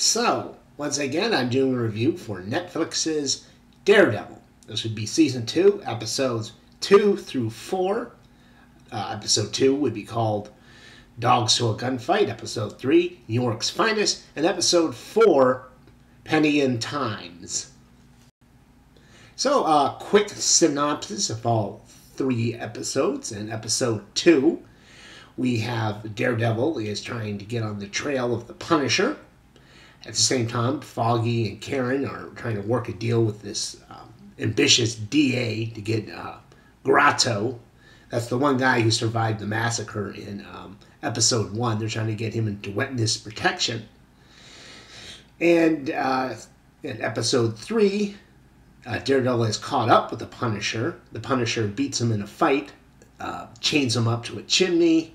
So, once again, I'm doing a review for Netflix's Daredevil. This would be Season 2, Episodes 2 through 4. Episode 2 would be called Dogs to a Gunfight. Episode 3, New York's Finest. And Episode 4, Penny and Times. So, a quick synopsis of all 3 episodes. In Episode 2, we have Daredevil is trying to get on the trail of the Punisher. At the same time, Foggy and Karen are trying to work a deal with this ambitious DA to get Grotto. That's the one guy who survived the massacre in Episode 1. They're trying to get him into witness protection. And in Episode 3, Daredevil is caught up with the Punisher. The Punisher beats him in a fight, chains him up to a chimney,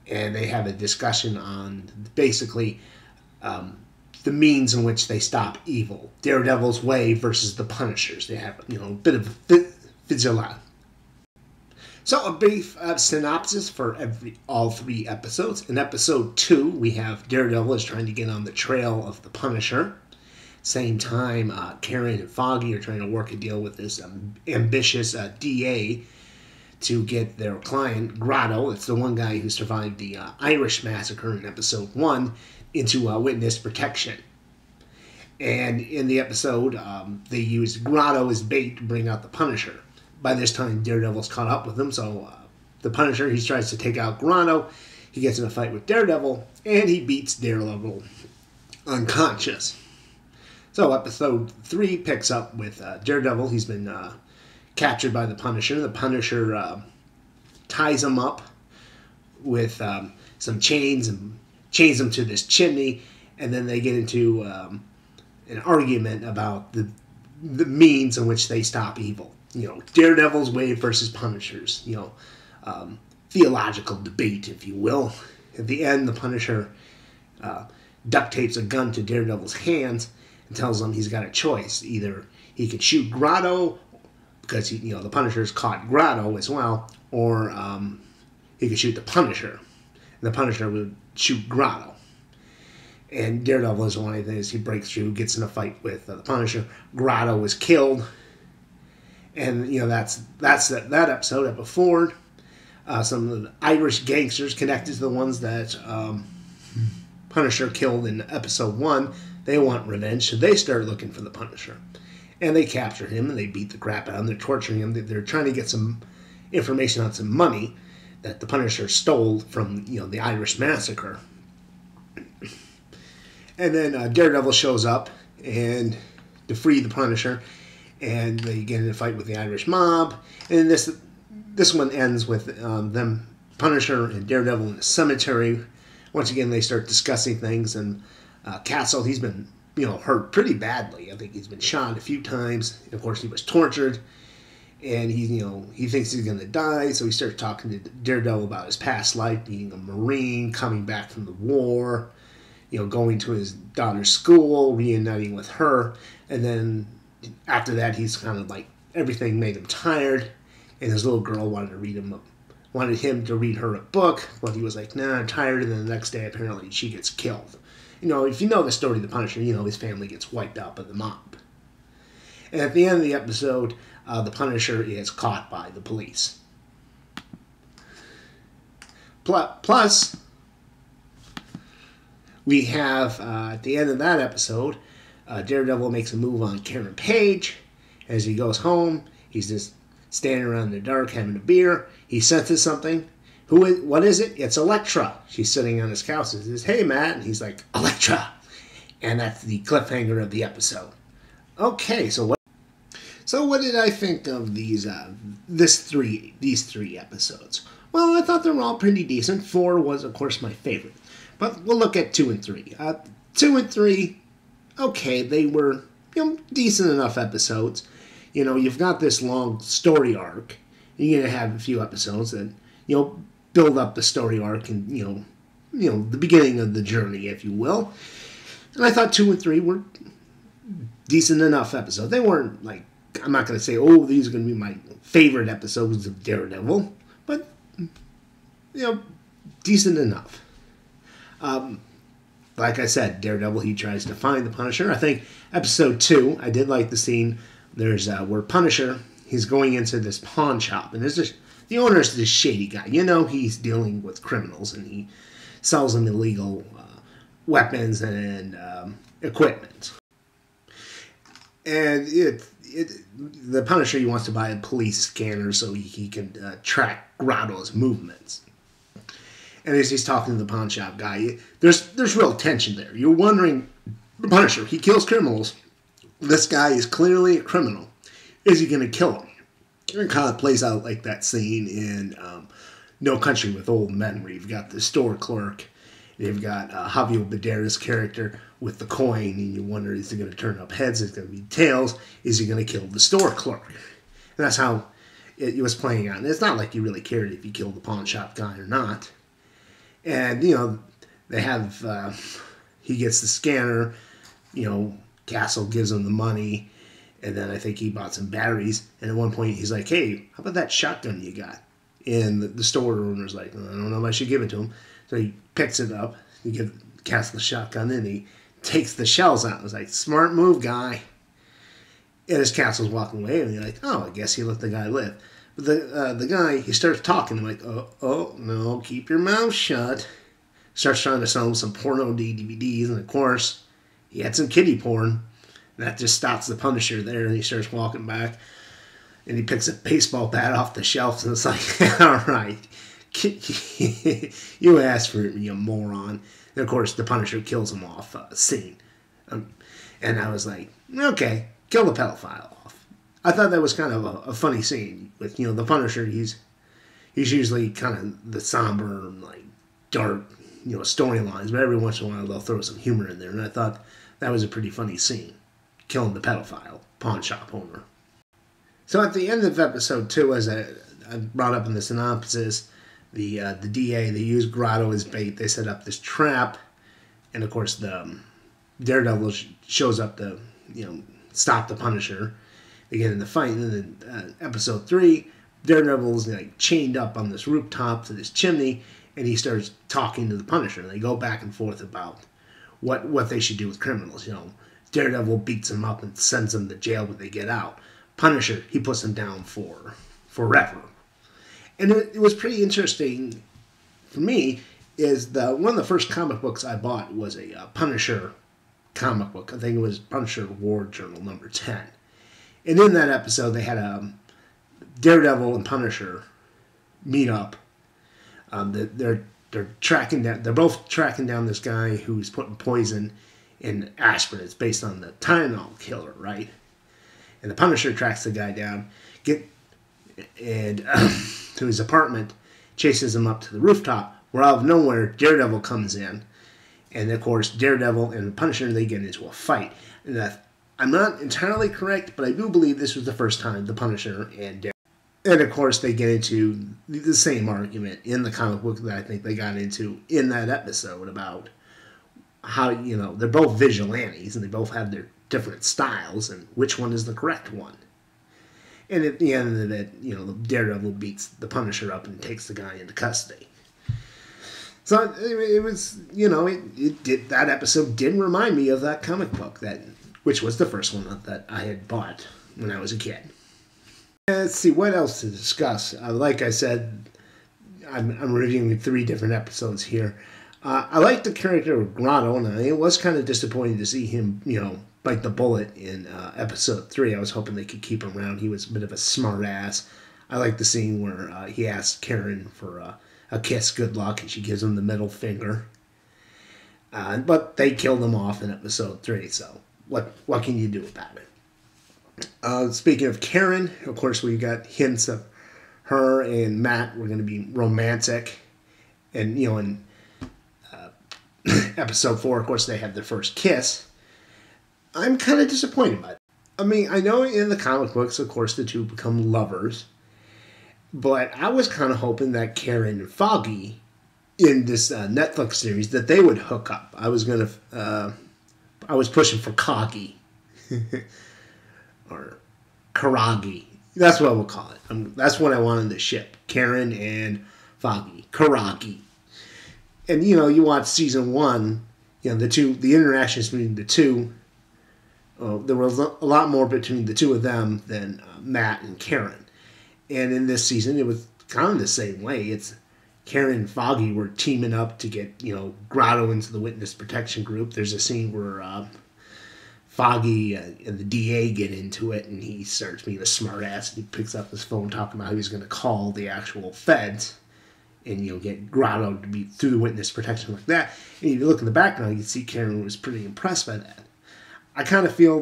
and they have a discussion on basically the means in which they stop evil. Daredevil's way versus the Punisher's. They have, a bit of vigilance. So a brief synopsis for all 3 episodes. In Episode 2, we have Daredevil is trying to get on the trail of the Punisher. Same time, Karen and Foggy are trying to work a deal with this ambitious DA to get their client, Grotto, it's the one guy who survived the Irish massacre in Episode 1, into witness protection. And in the episode, they use Grotto as bait to bring out the Punisher. By this time, Daredevil's caught up with him, so the Punisher, he tries to take out Grotto. He gets in a fight with Daredevil, and he beats Daredevil unconscious. So Episode 3 picks up with Daredevil. He's been captured by the Punisher. The Punisher ties him up with some chains and chains him to this chimney, and then they get into an argument about the means in which they stop evil. Daredevil's way versus Punisher's. Theological debate, if you will. At the end, the Punisher duct tapes a gun to Daredevil's hands and tells him he's got a choice. Either he could shoot Grotto, because the Punisher's caught Grotto as well, or he could shoot the Punisher. And the Punisher would shoot Grotto. And Daredevil is one of the things. He breaks through, gets in a fight with the Punisher. Grotto is killed. And, that's that episode. Episode 4, some of the Irish gangsters connected to the ones that Punisher killed in Episode 1. They want revenge, so they start looking for the Punisher. And they capture him, and they beat the crap out of him. They're torturing him. They're trying to get some information on some money that the Punisher stole from, the Irish massacre. And then Daredevil shows up and to free the Punisher, and they get in a fight with the Irish mob. And this one ends with them, Punisher and Daredevil, in a cemetery. Once again, they start discussing things, and Castle, he's been hurt pretty badly. I think he's been shot a few times. Of course, he was tortured, and he thinks he's going to die. So he starts talking to Daredevil about his past life, being a Marine, coming back from the war, going to his daughter's school, reuniting with her, and then after that, he's kind of like everything made him tired, and his little girl wanted him to read her a book. Well, he was like, "Nah, I'm tired," and then the next day, apparently, she gets killed. If you know the story of the Punisher, his family gets wiped out by the mob. And at the end of the episode, the Punisher is caught by the police. Plus, we have, at the end of that episode, Daredevil makes a move on Karen Page. As he goes home, he's just standing around in the dark having a beer. He senses something. What is it? It's Elektra. She's sitting on his couch and says, "Hey, Matt." And he's like, "Elektra." And that's the cliffhanger of the episode. Okay, so what did I think of these 3 episodes? Well, I thought they were all pretty decent. 4 was, of course, my favorite. But we'll look at 2 and 3. 2 and 3, okay, they were decent enough episodes. You've got this long story arc. You're going to have a few episodes that, build up the story arc and, the beginning of the journey, if you will. And I thought 2 and 3 were decent enough episodes. They weren't like, I'm not going to say, oh, these are going to be my favorite episodes of Daredevil, but, decent enough. like I said, Daredevil, he tries to find the Punisher. I think episode 2, I did like the scene. There's where Punisher, he's going into this pawn shop, and there's this, the owner's this shady guy. You know, he's dealing with criminals, and he sells them illegal weapons and equipment. And the Punisher, he wants to buy a police scanner so he can track Grotto's movements. And as he's talking to the pawn shop guy, there's real tension there. You're wondering, the Punisher, he kills criminals. This guy is clearly a criminal. Is he going to kill him? It kind of plays out like that scene in No Country with Old Men, where you've got the store clerk, and you've got Javier Bardem's character with the coin, and you wonder, is he going to turn up heads? Is it going to be tails? Is he going to kill the store clerk? And that's how it was playing out. And it's not like you really cared if he killed the pawn shop guy or not. And, you know, they have, he gets the scanner, you know, Castle gives him the money, and then I think he bought some batteries, and at one point he's like, hey, how about that shotgun you got? And the store owner's like, I don't know if I should give it to him. So he picks it up, he gives Castle the shotgun, and he takes the shells out. I was like, smart move, guy. And as Castle's walking away, and you're like, oh, I guess he let the guy live. But the guy, he starts talking. I'm like, oh, no, keep your mouth shut. Starts trying to sell him some porno DVDs, and of course, he had some kiddie porn. And that just stops the Punisher there, and he starts walking back. And he picks a baseball bat off the shelf, and it's like, all right, you asked for it, you moron. And of course, the Punisher kills him off scene. And I was like, okay, kill the pedophile off. I thought that was kind of a funny scene with, you know, the Punisher. He's usually kind of the somber, like dark, you know, storylines, but every once in a while they'll throw some humor in there, and I thought that was a pretty funny scene, killing the pedophile pawn shop owner. So at the end of episode 2, as I brought up in the synopsis, the DA, they use Grotto as bait. They set up this trap, and of course the Daredevil shows up to, you know, stop the Punisher. They get in the fight, and then episode 3, Daredevil's like chained up on this rooftop to this chimney, and he starts talking to the Punisher, and they go back and forth about what they should do with criminals. You know, Daredevil beats them up and sends them to jail when they get out. Punisher, he puts them down for forever. And it was pretty interesting for me. Is one of the first comic books I bought was a Punisher comic book. I think it was Punisher War Journal number 10. And in that episode, they had Daredevil and Punisher meet up. They're tracking down. They're both tracking down this guy who's putting poison in aspirin. It's based on the Tylenol killer, right? And the Punisher tracks the guy down, to his apartment, chases him up to the rooftop, where out of nowhere Daredevil comes in, and of course Daredevil and the Punisher, they get into a fight. And I'm not entirely correct, but I do believe this was the first time the Punisher and Daredevil. And of course, they get into the same argument in the comic book that I think they got into in that episode about how, you know, they're both vigilantes and they both have their different styles and which one is the correct one. And at the end of it, you know, the Daredevil beats the Punisher up and takes the guy into custody. So it was, you know, that episode did remind me of that comic book, which was the first one that I had bought when I was a kid. Let's see, what else to discuss? Like I said, I'm reviewing 3 different episodes here. I like the character of Grotto, and it was kind of disappointing to see him, you know, bite the bullet in episode 3. I was hoping they could keep him around. He was a bit of a smart ass. I like the scene where he asks Karen for a kiss, good luck, and she gives him the middle finger. But they killed him off in episode 3, so what can you do about it? Speaking of Karen, of course, we got hints of her and Matt were going to be romantic. And, you know, in episode 4, of course, they had their first kiss. I'm kind of disappointed by it. I mean, I know in the comic books, of course, the two become lovers. But I was kind of hoping that Karen and Foggy in this Netflix series, that they would hook up. I was pushing for Coggy. Or Karagi. That's what we'll call it. That's what I want in the ship. Karen and Foggy. Karagi. And, you know, you watch season 1, the interactions between the two, there was a lot more between the two of them than Matt and Karen. And in this season, it was kind of the same way. It's Karen and Foggy were teaming up to get, Grotto into the witness protection group. There's a scene where Foggy and the DA get into it, and he starts being a smartass, and he picks up his phone talking about how he's going to call the actual feds and, get Grotto to be through the witness protection like that. And if you look in the background, you can see Karen was pretty impressed by that. I kind of feel,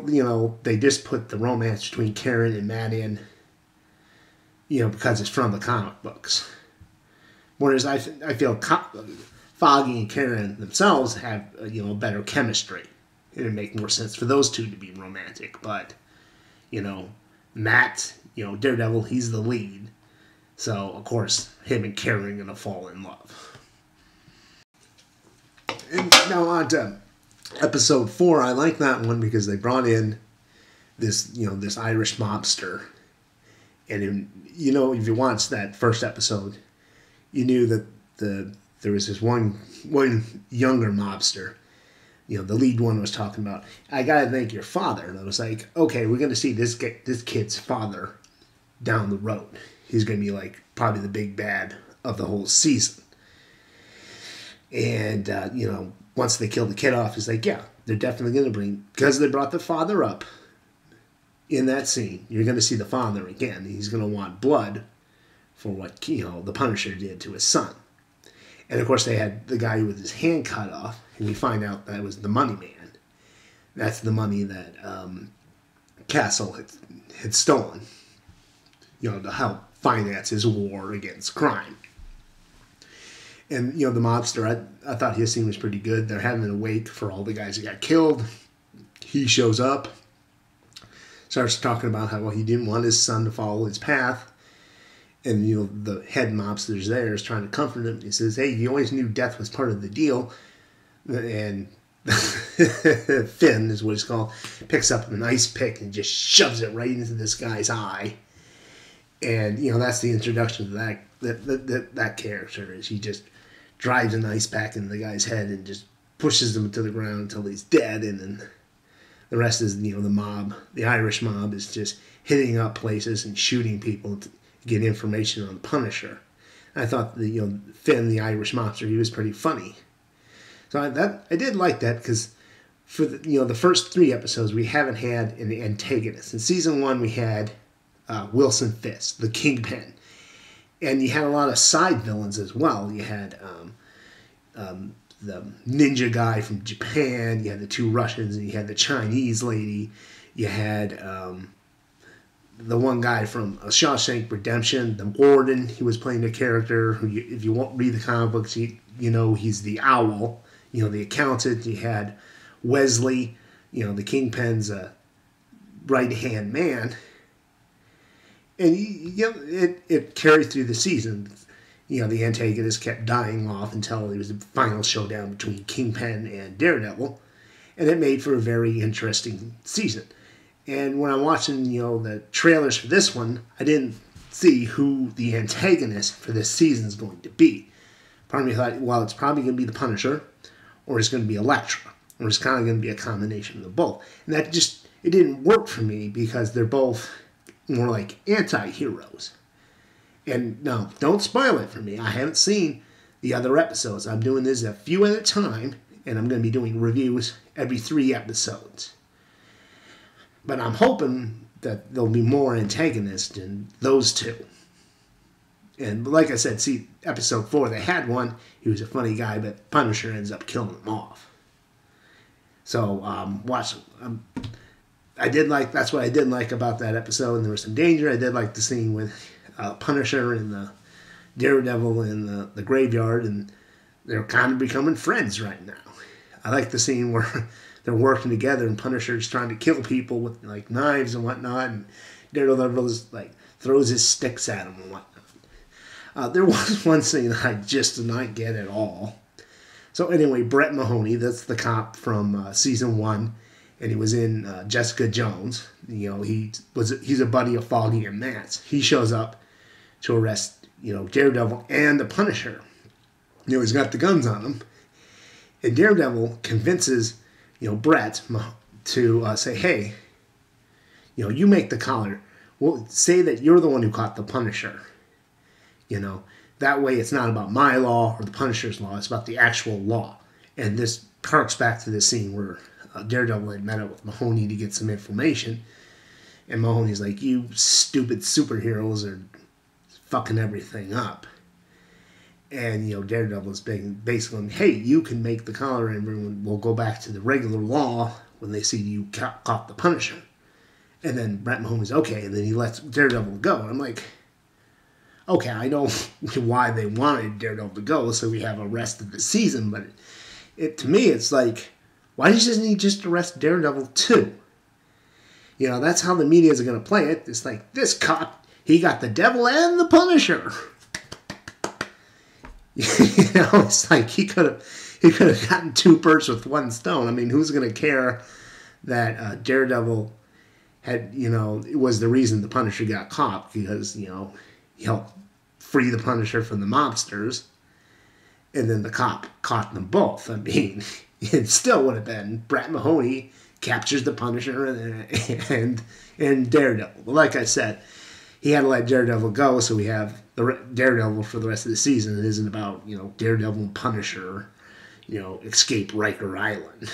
they just put the romance between Karen and Matt in, because it's from the comic books. Whereas I feel Foggy and Karen themselves have, better chemistry. It would make more sense for those two to be romantic. But, Matt, Daredevil, he's the lead. So, of course, him and Karen are going to fall in love. And now on to episode 4. I like that one because they brought in this, this Irish mobster. And, if you watched that first episode, you knew that there was this one younger mobster. The lead one was talking about, I gotta thank your father. And I was like, okay, we're gonna see this kid's father down the road. He's gonna be like probably the big bad of the whole season. And once they kill the kid off, he's like, yeah, they're definitely gonna because they brought the father up in that scene. You're gonna see the father again. He's gonna want blood for what the Punisher did to his son. And of course they had the guy with his hand cut off, and we find out that was the money man. That's the money that Castle had stolen, to help finance his war against crime. And, the mobster, I thought his scene was pretty good. They're having a wake for all the guys that got killed. He shows up, starts talking about how he didn't want his son to follow his path. And, the head mobster's there is trying to comfort him. He says, hey, you always knew death was part of the deal. And Finn is what he's called, picks up an ice pick and just shoves it right into this guy's eye. And, that's the introduction to that character, is he just drives an ice pack into the guy's head and just pushes him to the ground until he's dead. And then the rest is, the mob, the Irish mob, is just hitting up places and shooting people to get information on the Punisher. I thought Finn, the Irish mobster, he was pretty funny. So I did like that, because for the first 3 episodes we haven't had an antagonist. In season 1 we had Wilson Fisk, the Kingpin, and you had a lot of side villains as well. You had the ninja guy from Japan, you had the 2 Russians, and you had the Chinese lady, you had the one guy from Shawshank Redemption, the warden. He was playing a character who, if you won't read the comic books, he's the owl. The accountant. You had Wesley, the Kingpin's right-hand man. And it carried through the season. The antagonist kept dying off until it was the final showdown between Kingpin and Daredevil. And it made for a very interesting season. And when I'm watching, the trailers for this one, I didn't see who the antagonist for this season is going to be. Part of me thought, well, it's probably going to be the Punisher, or it's going to be Elektra, or it's kind of going to be a combination of the both. And that it didn't work for me, because they're both more like anti-heroes. And no, don't spoil it for me. I haven't seen the other episodes. I'm doing this a few at a time, and I'm going to be doing reviews every 3 episodes. But I'm hoping that there'll be more antagonists in those 2. And like I said, see, episode 4, they had one. He was a funny guy, but Punisher ends up killing him off. So, that's what I did like about that episode. And there was some danger. I did like the scene with Punisher and the Daredevil in the graveyard. And they're kind of becoming friends right now. I like the scene where they're working together, and Punisher's trying to kill people with like knives and whatnot, and Daredevil is throws his sticks at him and whatnot. There was one scene that I just did not get at all. So anyway, Brett Mahoney, that's the cop from season 1, and he was in Jessica Jones. He's a buddy of Foggy and Matt's. He shows up to arrest Daredevil and the Punisher. He's got the guns on him. And Daredevil convinces, Brett to say, hey, you make the collar. Well, say that you're the one who caught the Punisher. That way it's not about my law or the Punisher's law. It's about the actual law. And this harks back to this scene where Daredevil had met up with Mahoney to get some information. And Mahoney's like, you stupid superheroes are fucking everything up. And, Daredevil's basically, hey, you can make the collar and everyone will go back to the regular law when they see you caught the Punisher. And then Brett Mahoney's okay, and then he lets Daredevil go. And I'm like, okay, I know why they wanted Daredevil to go, so we have a rest of the season, but to me, it's like, why doesn't he just arrest Daredevil too? That's how the media is going to play it. It's like, this cop, he got the devil and the Punisher. It's like he could have gotten two birds with one stone. I mean, who's going to care that Daredevil had, was the reason the Punisher got caught, because, he helped free the Punisher from the mobsters, and then the cop caught them both. I mean, it still would have been Brett Mahoney captures the Punisher and Daredevil. But like I said, he had to let Daredevil go, so we have the Daredevil for the rest of the season. It isn't about, Daredevil and Punisher, escape Riker Island.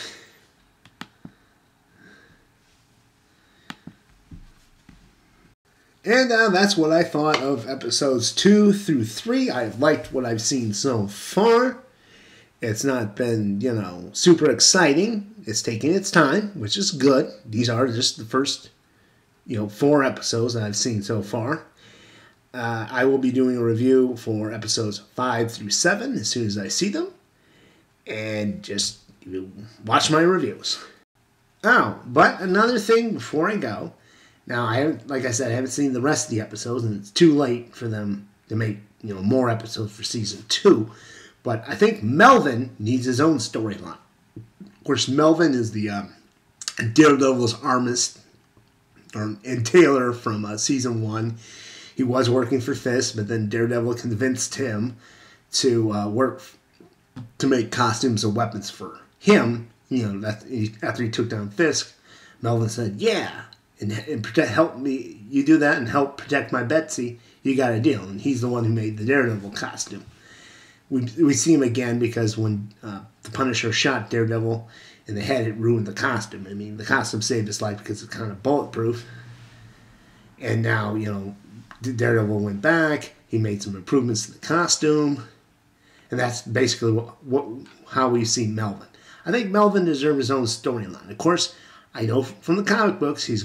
And that's what I thought of episodes 2 through 3. I've liked what I've seen so far. It's not been, super exciting. It's taking its time, which is good. These are just the first, 4 episodes that I've seen so far. I will be doing a review for episodes 5 through 7 as soon as I see them. And just watch my reviews. Oh, but another thing before I go. Now, like I said, I haven't seen the rest of the episodes, and it's too late for them to make, more episodes for season 2. But I think Melvin needs his own storyline. Of course, Melvin is the Daredevil's armist and tailor from season 1. He was working for Fisk, but then Daredevil convinced him to work to make costumes and weapons for him. After he took down Fisk, Melvin said, "Yeah, and help me. You do that and help protect my Betsy. You got a deal." And he's the one who made the Daredevil costume. We see him again because when the Punisher shot Daredevil in the head, it ruined the costume. I mean, the costume saved his life because it's kind of bulletproof. And now, Daredevil went back. He made some improvements to the costume. And that's basically how we've seen Melvin. I think Melvin deserves his own storyline. Of course, I know from the comic books he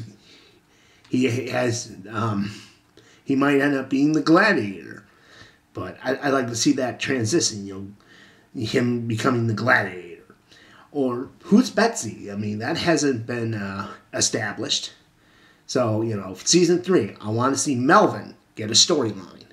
might end up being the Gladiator. But I'd like to see that transition, him becoming the Gladiator. Or who's Betsy? I mean, that hasn't been established. So, season 3, I want to see Melvin get a storyline.